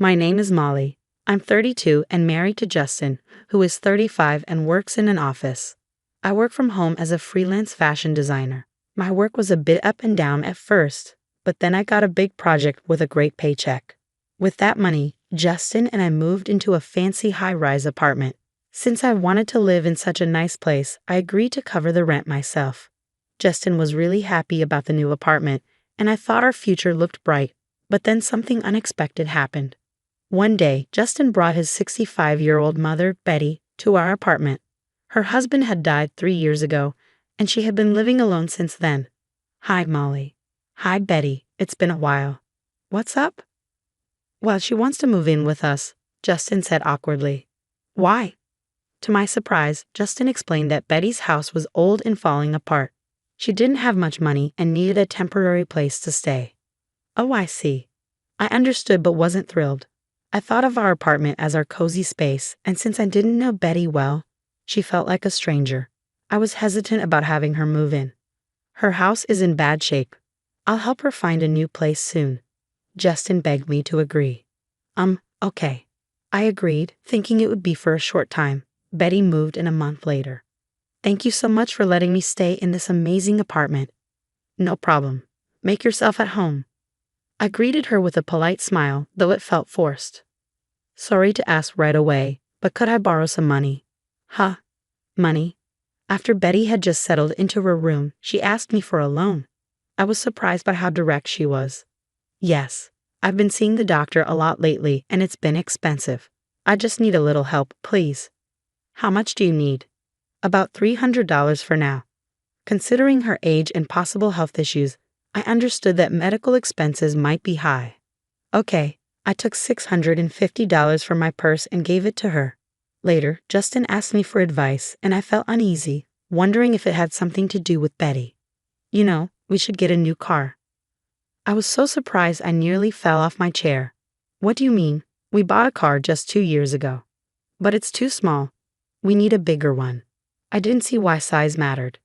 My name is Molly. I'm 32 and married to Justin, who is 35 and works in an office. I work from home as a freelance fashion designer. My work was a bit up and down at first, but then I got a big project with a great paycheck. With that money, Justin and I moved into a fancy high-rise apartment. Since I wanted to live in such a nice place, I agreed to cover the rent myself. Justin was really happy about the new apartment, and I thought our future looked bright, but then something unexpected happened. One day, Justin brought his 65-year-old mother, Betty, to our apartment. Her husband had died 3 years ago, and she had been living alone since then. Hi, Molly. Hi, Betty. It's been a while. What's up? Well, she wants to move in with us, Justin said awkwardly. Why? To my surprise, Justin explained that Betty's house was old and falling apart. She didn't have much money and needed a temporary place to stay. Oh, I see. I understood but wasn't thrilled. I thought of our apartment as our cozy space, and since I didn't know Betty well, she felt like a stranger. I was hesitant about having her move in. Her house is in bad shape. I'll help her find a new place soon. Justin begged me to agree. Okay. I agreed, thinking it would be for a short time. Betty moved in a month later. Thank you so much for letting me stay in this amazing apartment. No problem. Make yourself at home. I greeted her with a polite smile, though it felt forced. Sorry to ask right away, but could I borrow some money? Huh? Money? After Betty had just settled into her room, she asked me for a loan. I was surprised by how direct she was. Yes, I've been seeing the doctor a lot lately, and it's been expensive. I just need a little help, please. How much do you need? About $300 for now. Considering her age and possible health issues, I understood that medical expenses might be high. Okay, I took $650 from my purse and gave it to her. Later, Justin asked me for advice, and I felt uneasy, wondering if it had something to do with Betty. You know, we should get a new car. I was so surprised I nearly fell off my chair. What do you mean? We bought a car just 2 years ago. But it's too small. We need a bigger one. I didn't see why size mattered.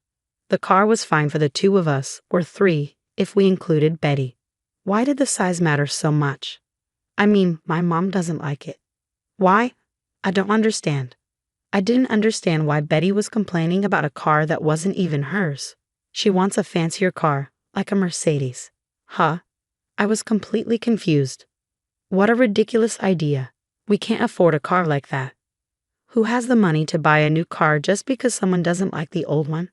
The car was fine for the two of us, or three, if we included Betty. Why did the size matter so much? I mean, my mom doesn't like it. Why? I don't understand. I didn't understand why Betty was complaining about a car that wasn't even hers. She wants a fancier car, like a Mercedes. Huh? I was completely confused. What a ridiculous idea. We can't afford a car like that. Who has the money to buy a new car just because someone doesn't like the old one?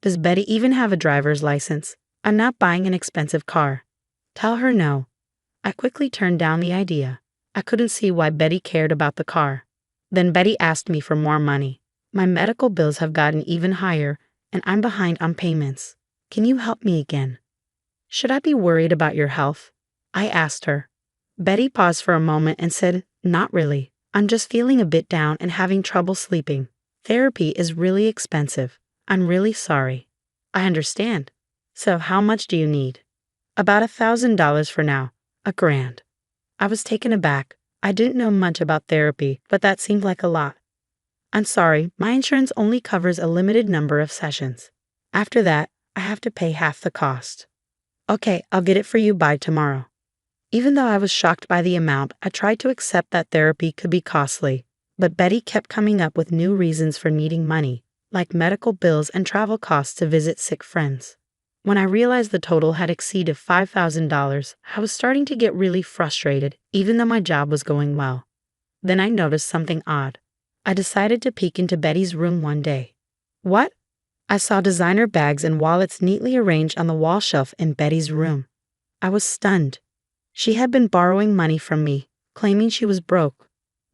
Does Betty even have a driver's license? I'm not buying an expensive car. Tell her no. I quickly turned down the idea. I couldn't see why Betty cared about the car. Then Betty asked me for more money. My medical bills have gotten even higher, and I'm behind on payments. Can you help me again? Should I be worried about your health? I asked her. Betty paused for a moment and said, Not really. I'm just feeling a bit down and having trouble sleeping. Therapy is really expensive. I'm really sorry. I understand. So how much do you need? About $1,000 for now. $1,000. I was taken aback. I didn't know much about therapy, but that seemed like a lot. I'm sorry, my insurance only covers a limited number of sessions. After that, I have to pay half the cost. Okay, I'll get it for you by tomorrow. Even though I was shocked by the amount, I tried to accept that therapy could be costly, but Betty kept coming up with new reasons for needing money, like medical bills and travel costs to visit sick friends. When I realized the total had exceeded $5,000, I was starting to get really frustrated, even though my job was going well. Then I noticed something odd. I decided to peek into Betty's room one day. What? I saw designer bags and wallets neatly arranged on the wall shelf in Betty's room. I was stunned. She had been borrowing money from me, claiming she was broke.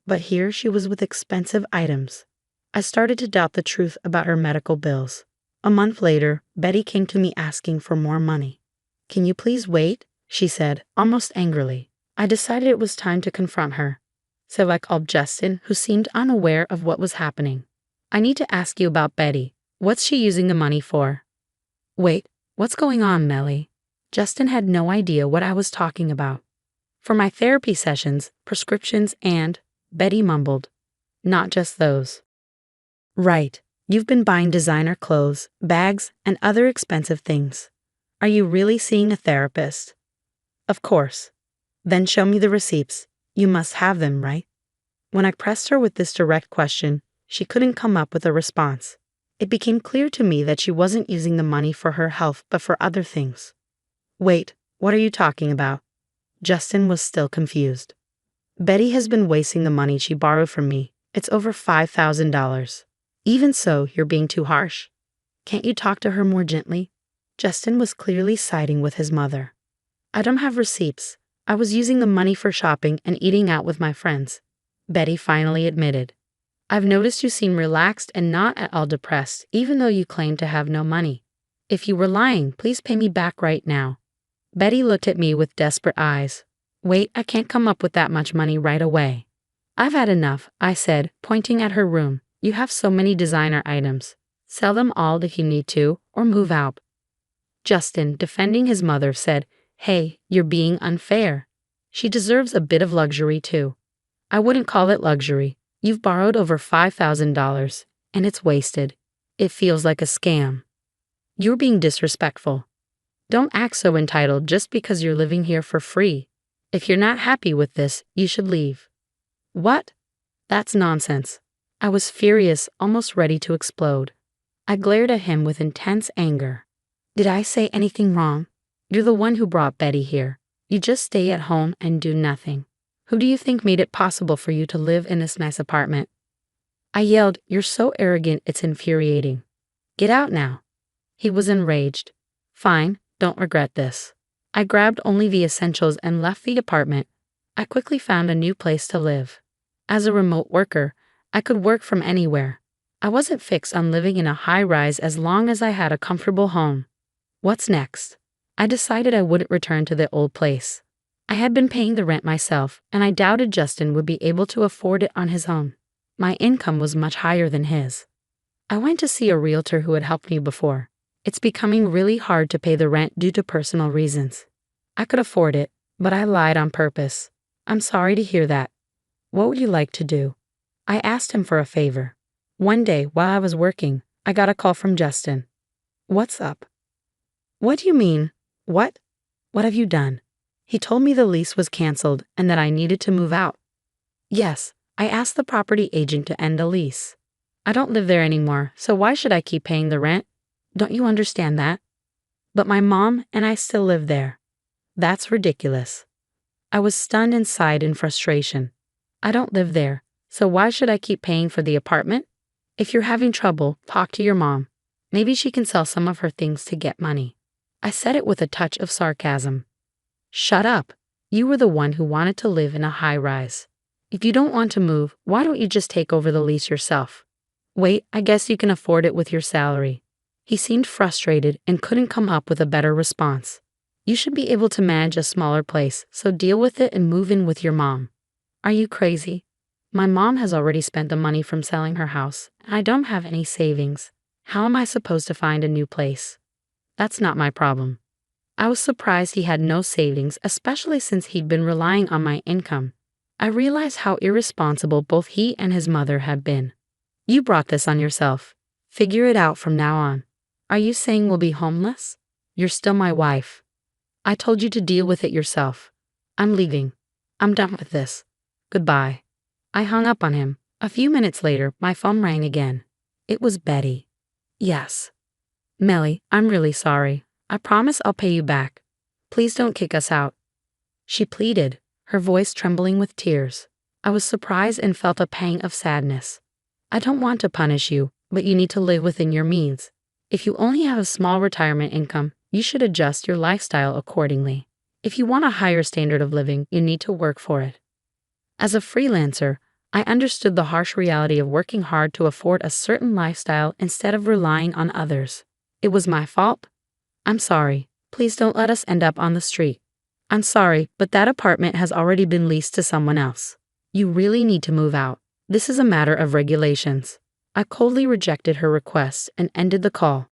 But here she was with expensive items. I started to doubt the truth about her medical bills. A month later, Betty came to me asking for more money. Can you please wait? She said, almost angrily. I decided it was time to confront her. So I called Justin, who seemed unaware of what was happening. I need to ask you about Betty. What's she using the money for? Wait, what's going on, Melly? Justin had no idea what I was talking about. For my therapy sessions, prescriptions, and, Betty mumbled, not just those. Right, you've been buying designer clothes, bags, and other expensive things. Are you really seeing a therapist? Of course. Then show me the receipts. You must have them, right? When I pressed her with this direct question, she couldn't come up with a response. It became clear to me that she wasn't using the money for her health but for other things. Wait, what are you talking about? Justin was still confused. Betty has been wasting the money she borrowed from me. It's over $5,000. Even so, you're being too harsh. Can't you talk to her more gently? Justin was clearly siding with his mother. I don't have receipts. I was using the money for shopping and eating out with my friends, Betty finally admitted. I've noticed you seem relaxed and not at all depressed, even though you claim to have no money. If you were lying, please pay me back right now. Betty looked at me with desperate eyes. Wait, I can't come up with that much money right away. I've had enough, I said, pointing at her room. You have so many designer items. Sell them all if you need to, or move out. Justin, defending his mother, said, Hey, you're being unfair. She deserves a bit of luxury too. I wouldn't call it luxury. You've borrowed over $5,000, and it's wasted. It feels like a scam. You're being disrespectful. Don't act so entitled just because you're living here for free. If you're not happy with this, you should leave. What? That's nonsense. I was furious, almost ready to explode. I glared at him with intense anger. Did I say anything wrong? You're the one who brought Betty here. You just stay at home and do nothing. Who do you think made it possible for you to live in this nice apartment? I yelled, You're so arrogant, it's infuriating. Get out now. He was enraged. Fine, don't regret this. I grabbed only the essentials and left the apartment. I quickly found a new place to live. As a remote worker, I could work from anywhere. I wasn't fixed on living in a high-rise as long as I had a comfortable home. What's next? I decided I wouldn't return to the old place. I had been paying the rent myself, and I doubted Justin would be able to afford it on his own. My income was much higher than his. I went to see a realtor who had helped me before. It's becoming really hard to pay the rent due to personal reasons. I could afford it, but I lied on purpose. I'm sorry to hear that. What would you like to do? I asked him for a favor. One day, while I was working, I got a call from Justin. What's up? What do you mean? What? What have you done? He told me the lease was canceled and that I needed to move out. Yes, I asked the property agent to end the lease. I don't live there anymore, so why should I keep paying the rent? Don't you understand that? But my mom and I still live there. That's ridiculous. I was stunned and sighed in frustration. I don't live there, so why should I keep paying for the apartment? If you're having trouble, talk to your mom. Maybe she can sell some of her things to get money. I said it with a touch of sarcasm. Shut up. You were the one who wanted to live in a high-rise. If you don't want to move, why don't you just take over the lease yourself? Wait, I guess you can afford it with your salary. He seemed frustrated and couldn't come up with a better response. You should be able to manage a smaller place, so deal with it and move in with your mom. Are you crazy? My mom has already spent the money from selling her house, and I don't have any savings. How am I supposed to find a new place? That's not my problem. I was surprised he had no savings, especially since he'd been relying on my income. I realized how irresponsible both he and his mother had been. You brought this on yourself. Figure it out from now on. Are you saying we'll be homeless? You're still my wife. I told you to deal with it yourself. I'm leaving. I'm done with this. Goodbye. I hung up on him. A few minutes later, my phone rang again. It was Betty. Yes. Melly, I'm really sorry. I promise I'll pay you back. Please don't kick us out. She pleaded, her voice trembling with tears. I was surprised and felt a pang of sadness. I don't want to punish you, but you need to live within your means. If you only have a small retirement income, you should adjust your lifestyle accordingly. If you want a higher standard of living, you need to work for it. As a freelancer, I understood the harsh reality of working hard to afford a certain lifestyle instead of relying on others. It was my fault. I'm sorry. Please don't let us end up on the street. I'm sorry, but that apartment has already been leased to someone else. You really need to move out. This is a matter of regulations. I coldly rejected her request and ended the call.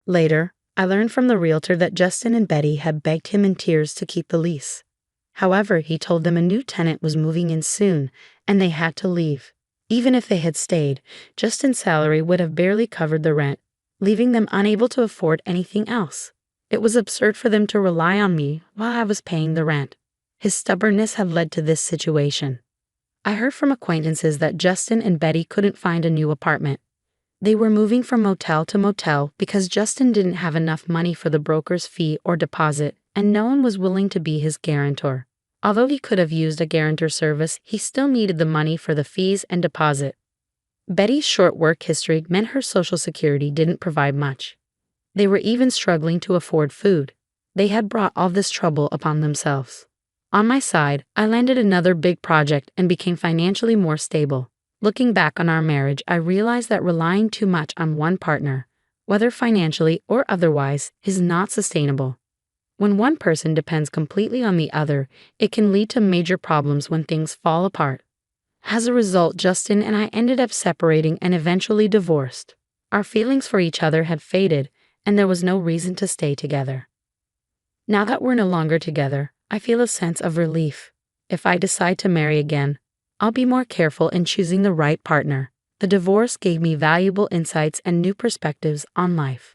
Later, I learned from the realtor that Justin and Betty had begged him in tears to keep the lease. However, he told them a new tenant was moving in soon, and they had to leave. Even if they had stayed, Justin's salary would have barely covered the rent, leaving them unable to afford anything else. It was absurd for them to rely on me while I was paying the rent. His stubbornness had led to this situation. I heard from acquaintances that Justin and Betty couldn't find a new apartment. They were moving from motel to motel because Justin didn't have enough money for the broker's fee or deposit, and no one was willing to be his guarantor. Although he could have used a guarantor service, he still needed the money for the fees and deposit. Betty's short work history meant her Social Security didn't provide much. They were even struggling to afford food. They had brought all this trouble upon themselves. On my side, I landed another big project and became financially more stable. Looking back on our marriage, I realized that relying too much on one partner, whether financially or otherwise, is not sustainable. When one person depends completely on the other, it can lead to major problems when things fall apart. As a result, Justin and I ended up separating and eventually divorced. Our feelings for each other had faded, and there was no reason to stay together. Now that we're no longer together, I feel a sense of relief. If I decide to marry again, I'll be more careful in choosing the right partner. The divorce gave me valuable insights and new perspectives on life.